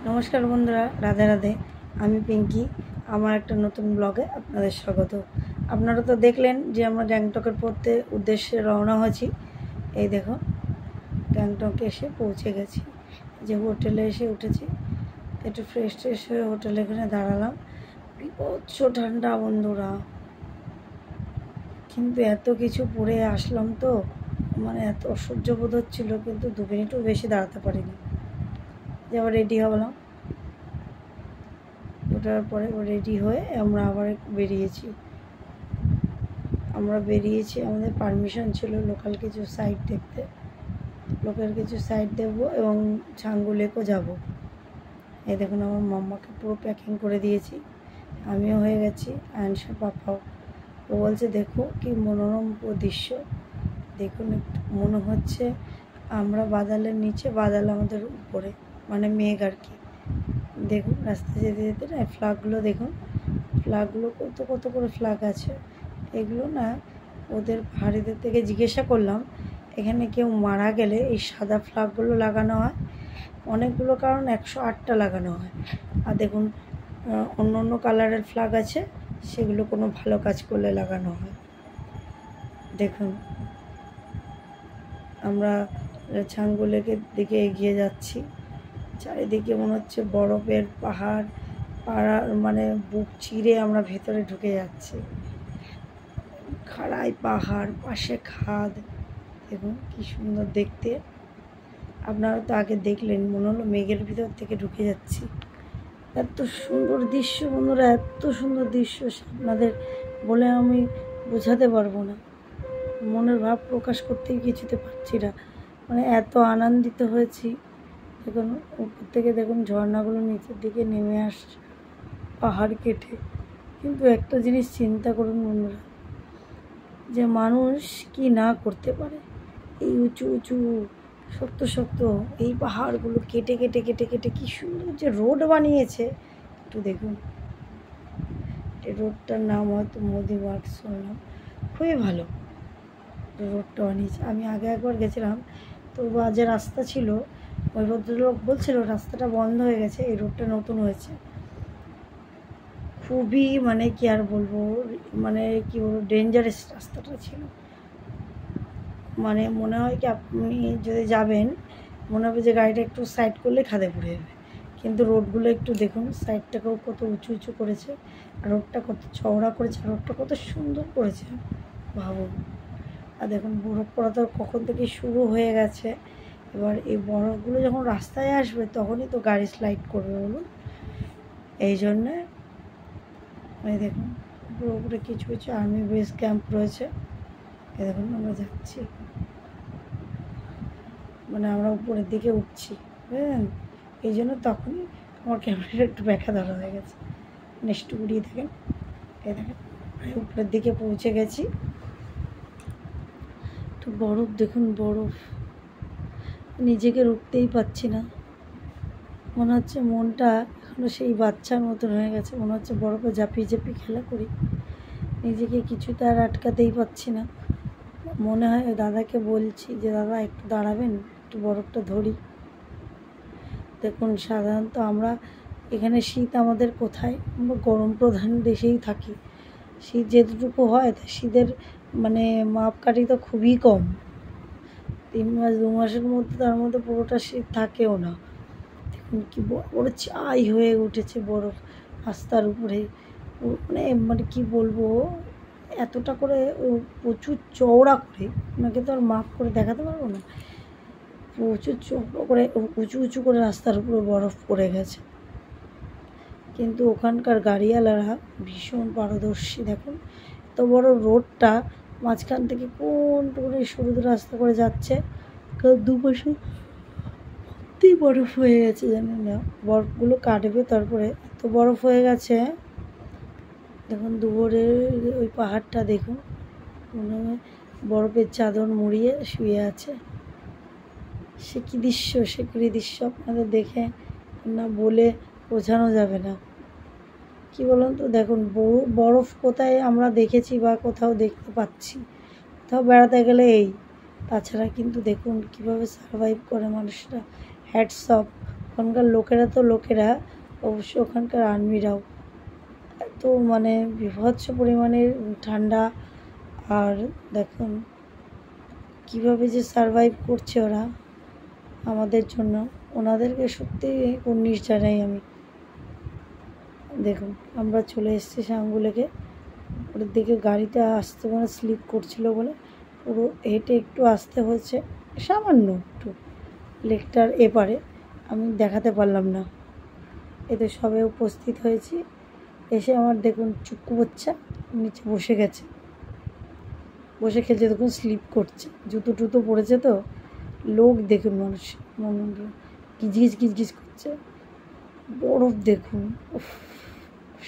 নমস্কার বন্ধুরা, রাধে রাধে। আমি পিঙ্কি। আমার একটা নতুন ব্লগে আপনাদের স্বাগত। আপনারা তো দেখলেন যে আমরা গ্যাংটকের পড়তে উদ্দেশ্যে রওনা হয়েছি। এই দেখো, গ্যাংটকে এসে পৌঁছে গেছি, যে হোটেলে এসে উঠেছি। একটু ফ্রেশ ট্রেশ হয়ে হোটেলে এখানে দাঁড়ালাম। বিভৎস ঠান্ডা বন্ধুরা, কিন্তু এত কিছু পরে আসলাম তো এত অসহ্য বোধ হচ্ছিলো, কিন্তু 2 মিনিটও বেশি দাঁড়াতে পারিনি। যে আবার রেডি হলাম, ওটার পরে রেডি হয়ে আমরা আবার বেরিয়েছি। আমাদের পারমিশন ছিল লোকাল কিছু সাইট দেখতে, দেখবো এবং ছাঙ্গু লেকও যাবো। এই দেখুন, আমার মাম্মাকে পুরো প্যাকিং করে দিয়েছি, আমিও হয়ে গেছি, আয়নসা পাপাও। ও বলছে দেখো কি মনোরম দৃশ্য, দেখুন একটু মনে হচ্ছে আমরা বাদলের নিচে, বাদল আমাদের উপরে, মেঘ আর কি। দেখুন রাস্তায় যেতে যেতে না ফ্ল্যাগগুলো দেখুন, ফ্ল্যাগগুলো কত কত করে ফ্ল্যাগ আছে। এগুলো না ওদের পাহাড়িদের থেকে জিজ্ঞাসা করলাম, এখানে কেউ মারা গেলে এই সাদা ফ্ল্যাগগুলো লাগানো হয় অনেকগুলো, কারণ 108টা লাগানো হয়। আর দেখুন অন্য অন্য কালারের ফ্ল্যাগ আছে, সেগুলো কোনো ভালো কাজ করলে লাগানো হয়। দেখুন আমরা ছাঙ্গু লেকের দিকে এগিয়ে যাচ্ছি। চারিদিকে মনে হচ্ছে বরফের পাহাড়, বুক চিরে আমরা ভেতরে ঢুকে যাচ্ছি। খাড়াই পাহাড়, পাশে খাদ, দেখুন কি সুন্দর দেখতে। আপনারা তো আগে দেখলেন, মনে হলো মেঘের ভিতর থেকে ঢুকে যাচ্ছি। এত সুন্দর দৃশ্য বন্ধুরা, এত সুন্দর দৃশ্য আপনাদের বলে আমি বোঝাতে পারবো না। মনের ভাব প্রকাশ করতেই কিছুতে পারছি না, এত আনন্দিত হয়েছি। দেখুন উপর থেকে দেখুন ঝর্ণাগুলো নিচের দিকে নেমে আসছে পাহাড় কেটে। কিন্তু একটা জিনিস চিন্তা করুন বন্ধুরা, যে মানুষ কি না করতে পারে। এই উঁচু উঁচু শক্ত শক্ত এই পাহাড়গুলো কেটে কেটে কেটে কেটে কি সুন্দর যে রোড বানিয়েছে, একটু দেখুন। এই রোডটার নাম হয়তো মোদি মার্গ শুনলাম, খুবই ভালো রোডটা বানিয়েছে। আমি আগে একবার গেছিলাম, তো বাজে রাস্তা ছিল। ওই ভদ্রলোক বলছিল রাস্তাটা বন্ধ হয়ে গেছে, এই রোডটা নতুন হয়েছে। খুবই কি আর বলবো, কি বলবো, ডেঞ্জারাস রাস্তাটা ছিল। মনে হয় কি, আপনি যদি যাবেন মনে হবে যে গাড়িটা একটু সাইড করলে খাদে পড়ে যাবে। কিন্তু রোডগুলো একটু দেখুন, সাইডটাকেও কত উঁচু উঁচু করেছে, আর রোডটা কত চওড়া করেছে, আর রোডটা কত সুন্দর করেছে ভাবুন। আর দেখুন বরফ পড়া তো কখন থেকে শুরু হয়ে গেছে। এবার এই বরফগুলো যখন রাস্তায় আসবে তখনই তো গাড়ি স্লাইড করবে বলুন। এই জন্যে এই দেখুন পুরোপুরি কিছু কিছু আর্মি বেস ক্যাম্প রয়েছে। এই দেখুন আমরা যাচ্ছি, আমরা উপরের দিকে উঠছি, বুঝলেন। এই জন্য তখনই আমার ক্যামেরাটা একটু ব্যাখ্যা ধরা হয়ে গেছে। নেক্সট উড়িয়ে দেখেন, এই দেখেন উপরের দিকে পৌঁছে গেছি। তো বরফ দেখুন, বরফ, নিজেকে রুখতেই পারছি না। মনে হচ্ছে মনটা এখনও সেই বাচ্চার মতন হয়ে গেছে, মনে হচ্ছে বরফে ঝাঁপিয়ে ঝাঁপিয়ে খেলা করি। নিজেকে কিছুতে আর আটকাতেই পারছি না। মনে হয় দাদাকে বলছি যে দাদা একটু দাঁড়াবেন, একটু বরফটা ধরি। দেখুন সাধারণত আমরা এখানে শীত আমাদের কোথায়, আমরা গরম প্রধান দেশেই থাকি। শীত যেটুকু হয় তা শীতের মাপকাঠি তো খুবই কম। 3 মাস 2 মাসের মধ্যে, তার মধ্যে পুরোটা শীত থাকেও না। দেখুন কি বড় চাই হয়ে উঠেছে বরফ রাস্তার উপরে। কি বলবো, এতটা করে প্রচুর চওড়া করে, ওনাকে তো আর মাপ করে দেখাতে পারবো না। প্রচুর চওড়া করে উঁচু উঁচু করে রাস্তার উপরে বরফ পড়ে গেছে। কিন্তু ওখানকার গাড়িওয়ালারা ভীষণ পারদর্শী। দেখুন এত বড় রোডটা মাঝখান থেকে কোনটুকুনি সরু রাস্তা করে যাচ্ছে, দুপাশে সত্যিই বরফ হয়ে গেছে। জানেন না, বরফগুলো কাটবে তারপরে এত বরফ হয়ে গেছে। দেখুন দুপুরের ওই পাহাড়টা দেখুন, মনে হয় বরফের চাদর মুড়িয়ে শুয়ে আছে। সে কী দৃশ্য, সে কী দৃশ্য আপনাদের দেখে না বলে বোঝানো যাবে না। কি বলুন তো, দেখুন বরফ কোথায় আমরা দেখেছি বা কোথাও দেখতে পাচ্ছি, কোথাও বেড়াতে গেলে এই, তাছাড়া কিন্তু দেখুন কীভাবে সারভাইভ করে মানুষরা। হ্যাটস অফ ওখানকার লোকেরা অবশ্য ওখানকার আর্মিরাও এত মানে বীভৎস পরিমাণের ঠান্ডা। আর দেখুন কীভাবে যে সারভাইভ করছে ওরা আমাদের জন্য, ওনাদেরকে সত্যি কুর্নিশ জানাই আমি। দেখুন আমরা চলে এসেছি সাঙ্গুলেকে, ওর দিকে গাড়িটা আসতে মানে স্লিপ করছিল বলে পুরো হেঁটে একটু আসতে হয়েছে, সামান্য একটু লেকটার এপারে, আমি দেখাতে পারলাম না। এতে সবে উপস্থিত হয়েছি, এসে আমার দেখুন চুক্কু বাচ্চা নিচে বসে গেছে, বসে খেলছে, দেখুন স্লিপ করছে, জুতো টুতো পড়েছে তো। লোক দেখুন মানুষ গিজগিজ গিজগিজ করছে। বরফ দেখুন,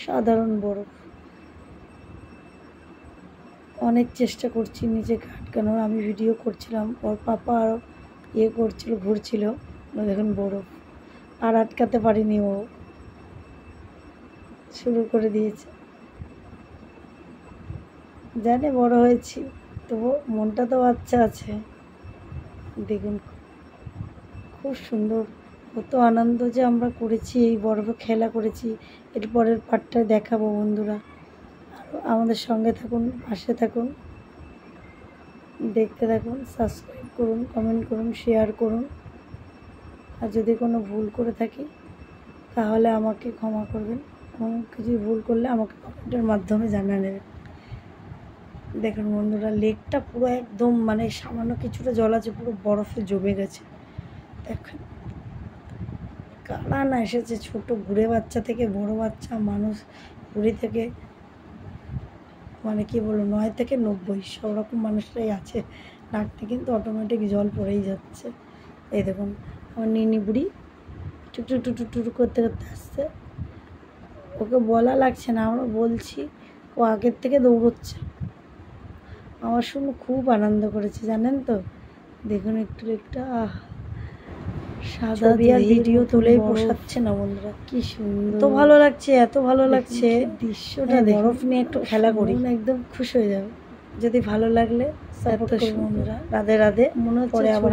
সাধারণ বরফ। অনেক চেষ্টা করছি নিচে আটকানোর, আমি ভিডিও করছিলাম, ওর পাপা আর করছিল, ঘুরছিল, দেখুন বরফ আর আটকাতে পারিনি, ও শুরু করে দিয়েছে। জানে বড় হয়েছি, তবু মনটা তো বাচ্চা আছে। দেখুন খুব সুন্দর, কত আনন্দ যে আমরা করেছি, এই বরফে খেলা করেছি। এরপরের পার্টটা দেখাবো বন্ধুরা, আমাদের সঙ্গে থাকুন, পাশে থাকুন, দেখতে থাকুন, সাবস্ক্রাইব করুন, কমেন্ট করুন, শেয়ার করুন। আর যদি কোনো ভুল করে থাকি তাহলে আমাকে ক্ষমা করবেন, এবং কিছু ভুল করলে আমাকে কমেন্টের মাধ্যমে জানিয়ে নেবেন। দেখুন বন্ধুরা লেকটা পুরো একদম মানে সামান্য কিছুটা জল আছে, পুরো বরফে জমে গেছে। দেখুন কারা না এসেছে, ছোট ঘুরে বাচ্চা থেকে বড় বাচ্চা, মানুষ বুড়ি থেকে মানে কি বলবো 9 থেকে 90 সব রকম মানুষরাই আছে। নাকতে কিন্তু অটোমেটিক জল পড়েই যাচ্ছে। এই দেখুন আমার নিনি বুড়ি টুকটুক টুকটুক টুক করতে করতে আসছে, ওকে বলা লাগছে না, আমরা বলছি, ও আগের থেকে দৌড়চ্ছে। আমার শুনে খুব আনন্দ করেছে জানেন তো। দেখুন একটু একটা সাদা আর ভিডিও তুলেই পোষাচ্ছে না বন্ধুরা, কি সুন্দর, এত ভালো লাগছে, এত ভালো লাগছে দৃশ্যটা। বরফ নিয়ে একটু খেলা করি, একদম খুশি হয়ে যাবে। যদি ভালো লাগলে সাপোর্ট করুন বন্ধুরা। রাধে রাধে, মনে হচ্ছে পরে আবার